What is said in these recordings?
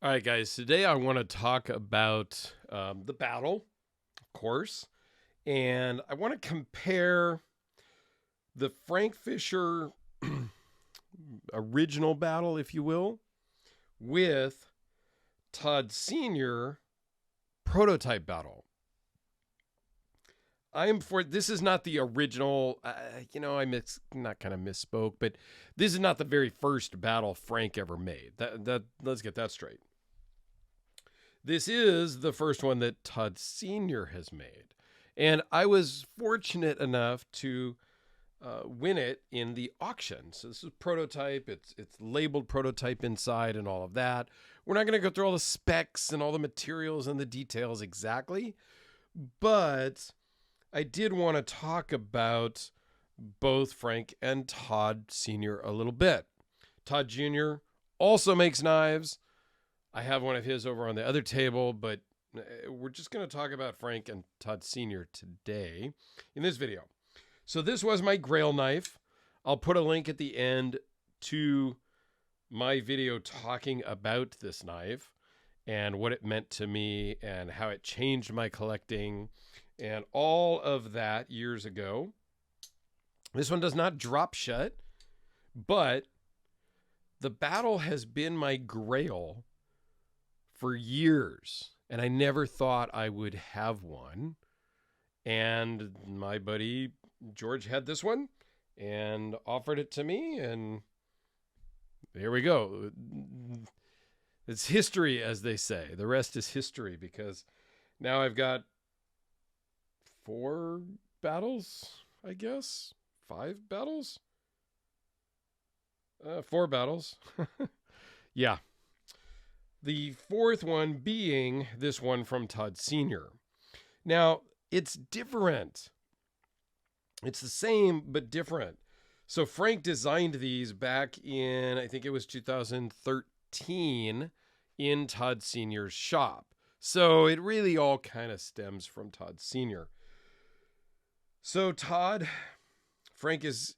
All right, guys. Today I want to talk about the battle, of course, and I want to compare the Frank Fisher original battle, if you will, with Todd Senior prototype battle. I am for this is not the original. Not kind of misspoke, but this is not the very first battle Frank ever made. That let's get that straight. This is the first one that Todd Senior has made, and I was fortunate enough to win it in the auction. So this is prototype. It's labeled prototype inside and all of that. We're not going to go through all the specs and all the materials and the details exactly, but I did want to talk about both Frank and Todd Sr. a little bit. Todd Jr. also makes knives. I have one of his over on the other table, but we're just going to talk about Frank and Todd Sr. today in this video. So this was my Grail knife. I'll put a link at the end to my video talking about this knife and what it meant to me and how it changed my collecting and all of that years ago. This one does not drop shut, but the battle has been my Grail for years, and I never thought I would have one. And my buddy George had this one and offered it to me, and there we go. It's history, as they say. The rest is history, because now I've got 4 battles, I guess. 5 battles? 4 battles. Yeah. The 4th one being this one from Todd Sr. Now, it's different. It's the same, but different. So Frank designed these back in, I think it was 2013, in Todd Sr.'s shop. So it really all kind of stems from Todd Sr. So Frank is,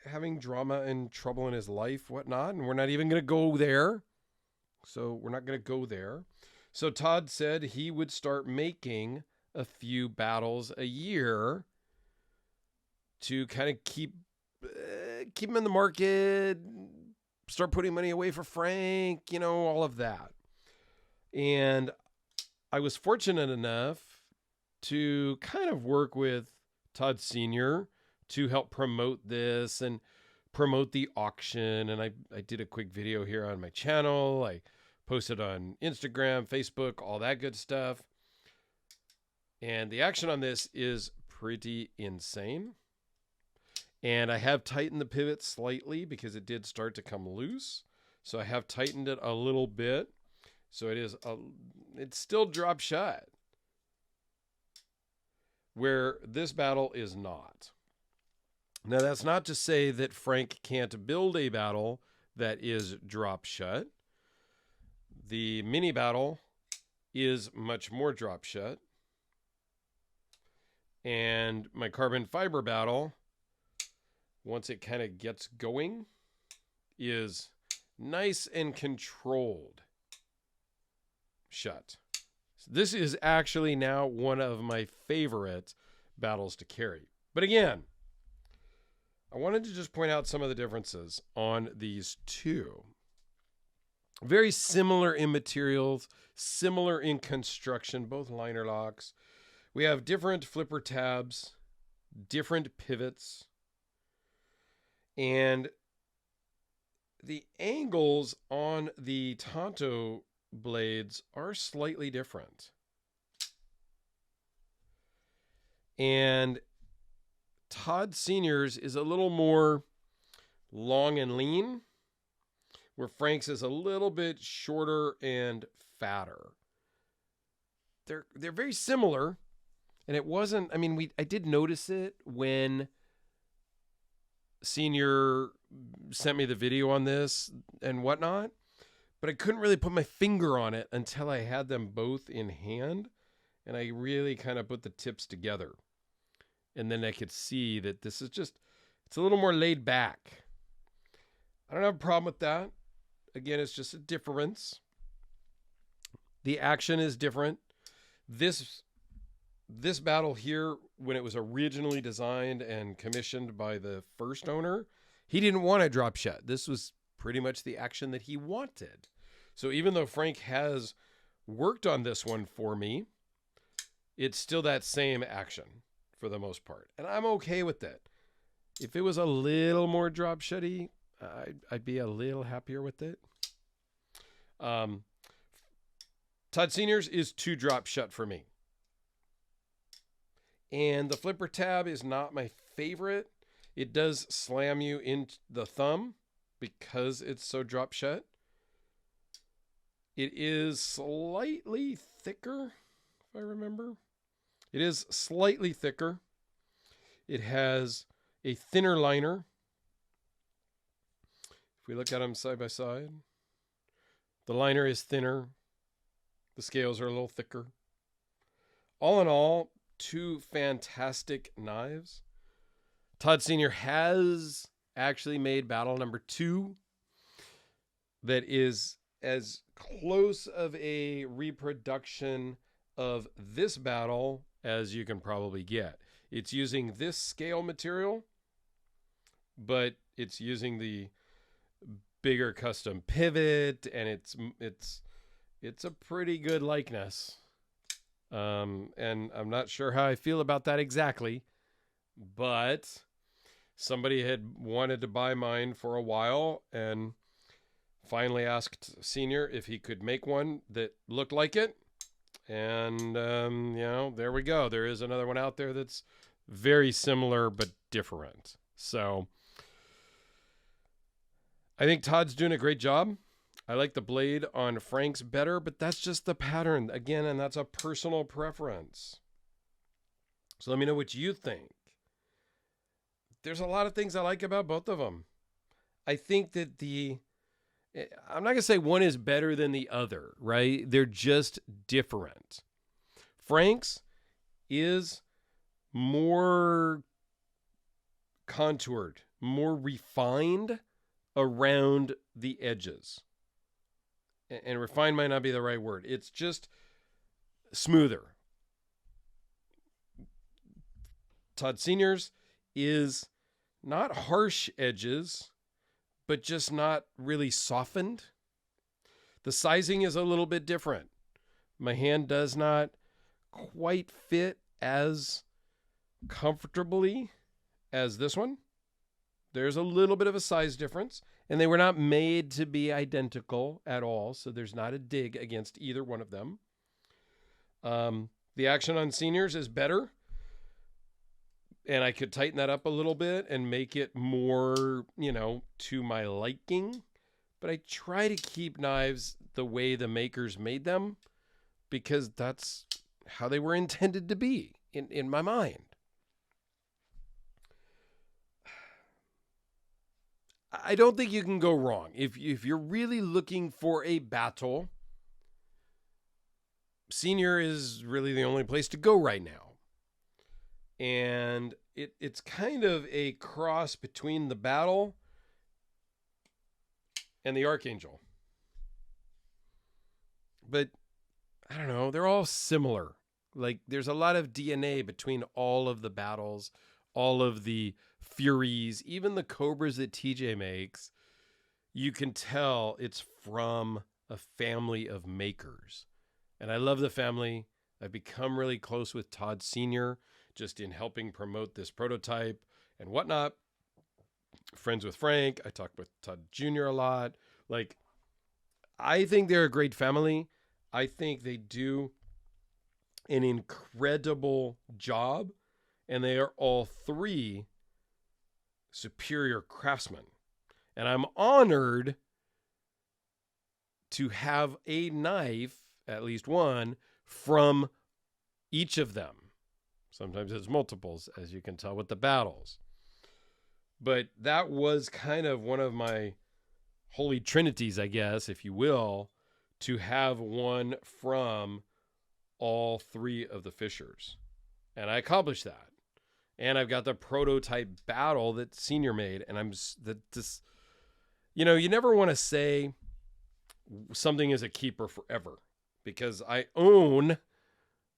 having drama and trouble in his life, whatnot, and we're not even going to go there. So Todd said he would start making a few battles a year to kind of keep him in the market, start putting money away for Frank, all of that. And I was fortunate enough to kind of work with Todd Sr. to help promote this and promote the auction. And I did a quick video here on my channel. I posted on Instagram, Facebook, all that good stuff. And the action on this is pretty insane. And I have tightened the pivot slightly because it did start to come loose. So I have tightened it a little bit. So it's still drop shut, where this battle is not. Now, that's not to say that Frank can't build a battle that is drop shut. The mini battle is much more drop shut. And my carbon fiber battle, once it kind of gets going, is nice and controlled shut. So this is actually now one of my favorite battles to carry. But again, I wanted to just point out some of the differences on these two. Very similar in materials, similar in construction, both liner locks. We have different flipper tabs, different pivots, and the angles on the Tonto blades are slightly different. And Todd Sr.'s is a little more long and lean, where Frank's is a little bit shorter and fatter. They're very similar, and it wasn't, I did notice it when Senior sent me the video on this and whatnot, but I couldn't really put my finger on it until I had them both in hand, and I really kind of put the tips together. And then I could see that it's a little more laid back. I don't have a problem with that. again, it's just a difference. The action is different. This battle here, when it was originally designed and commissioned by the first owner, he didn't want a drop shot. This was pretty much the action that he wanted. So even though Frank has worked on this one for me, it's still that same action for the most part. And I'm okay with that. If it was a little more drop shotty, I'd be a little happier with it. Todd Senior's is 2 drop shut for me. And the flipper tab is not my favorite. It does slam you in the thumb because it's so drop shut. It is slightly thicker, if I remember. It is slightly thicker. It has a thinner liner. If we look at them side by side, the liner is thinner. The scales are a little thicker. All in all, 2 fantastic knives. Todd Senior has actually made battle number 2 that is as close of a reproduction of this battle as you can probably get. It's using this scale material, but it's using the bigger custom pivot, and it's a pretty good likeness. And I'm not sure how I feel about that exactly, but somebody had wanted to buy mine for a while and finally asked Senior if he could make one that looked like it. And, there we go. There is another one out there that's very similar but different. So I think Todd's doing a great job. I like the blade on Frank's better, but that's just the pattern again, and that's a personal preference. So let me know what you think. There's a lot of things I like about both of them. I think that I'm not going to say one is better than the other, right? They're just different. Frank's is more contoured, more refined around the edges. And refined might not be the right word. It's just smoother. Todd Senior's is not harsh edges, but just not really softened. The sizing is a little bit different. My hand does not quite fit as comfortably as this one. There's a little bit of a size difference, and they were not made to be identical at all, so there's not a dig against either one of them. The action on Seniors is better, and I could tighten that up a little bit and make it more, to my liking. But I try to keep knives the way the makers made them because that's how they were intended to be in my mind. I don't think you can go wrong. If you're really looking for a battle, Senior is really the only place to go right now. And it's kind of a cross between the battle and the Archangel. But I don't know, they're all similar. Like there's a lot of DNA between all of the battles, all of the Furies, even the Cobras that TJ makes. You can tell it's from a family of makers. And I love the family. I've become really close with Todd Senior just in helping promote this prototype and whatnot. Friends with Frank. I talk with Todd Jr. a lot. Like, I think they're a great family. I think they do an incredible job. And they are all 3 superior craftsmen. And I'm honored to have a knife, at least one, from each of them. Sometimes it's multiples, as you can tell with the battles. But that was kind of one of my holy trinities, I guess, if you will, to have one from all 3 of the Fishers. And I accomplished that. And I've got the prototype battle that Senior made. And I'm just, you never want to say something is a keeper forever, because I own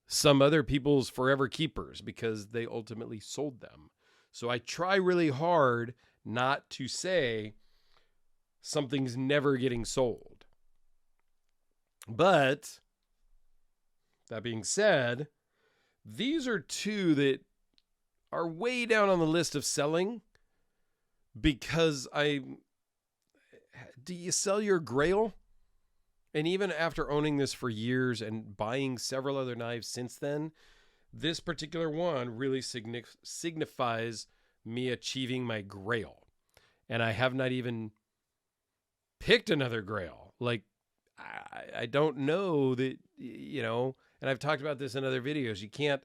some other people's forever keepers because they ultimately sold them. So I try really hard not to say something's never getting sold. But that being said, these are two that are way down on the list of selling, because do you sell your Grail? And even after owning this for years and buying several other knives since then, this particular one really signifies me achieving my Grail. And I have not even picked another Grail. Like, I don't know that, you know, and I've talked about this in other videos. You can't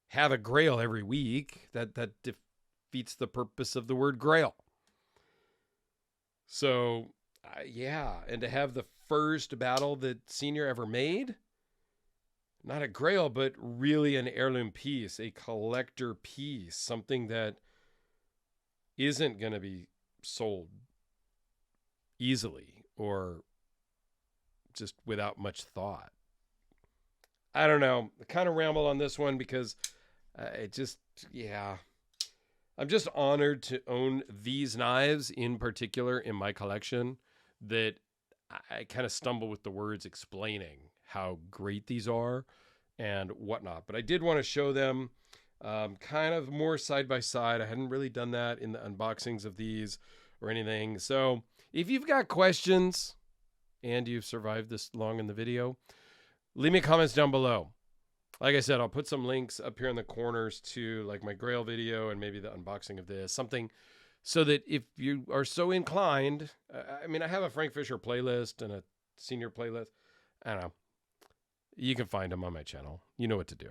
have a Grail every week. That defeats the purpose of the word Grail. So, yeah. And to have the first battle that Senior ever made, not a Grail, but really an heirloom piece, a collector piece, something that isn't going to be sold easily or just without much thought. I don't know. I kind of ramble on this one because I'm just honored to own these knives in particular in my collection, that I kind of stumble with the words explaining how great these are and whatnot. But I did want to show them kind of more side by side. I hadn't really done that in the unboxings of these or anything. So if you've got questions and you've survived this long in the video, leave me comments down below. Like I said, I'll put some links up here in the corners to like my Grail video and maybe the unboxing of this, something so that if you are so inclined, I mean, I have a Frank Fisher playlist and a Senior playlist. I don't know. You can find them on my channel. You know what to do.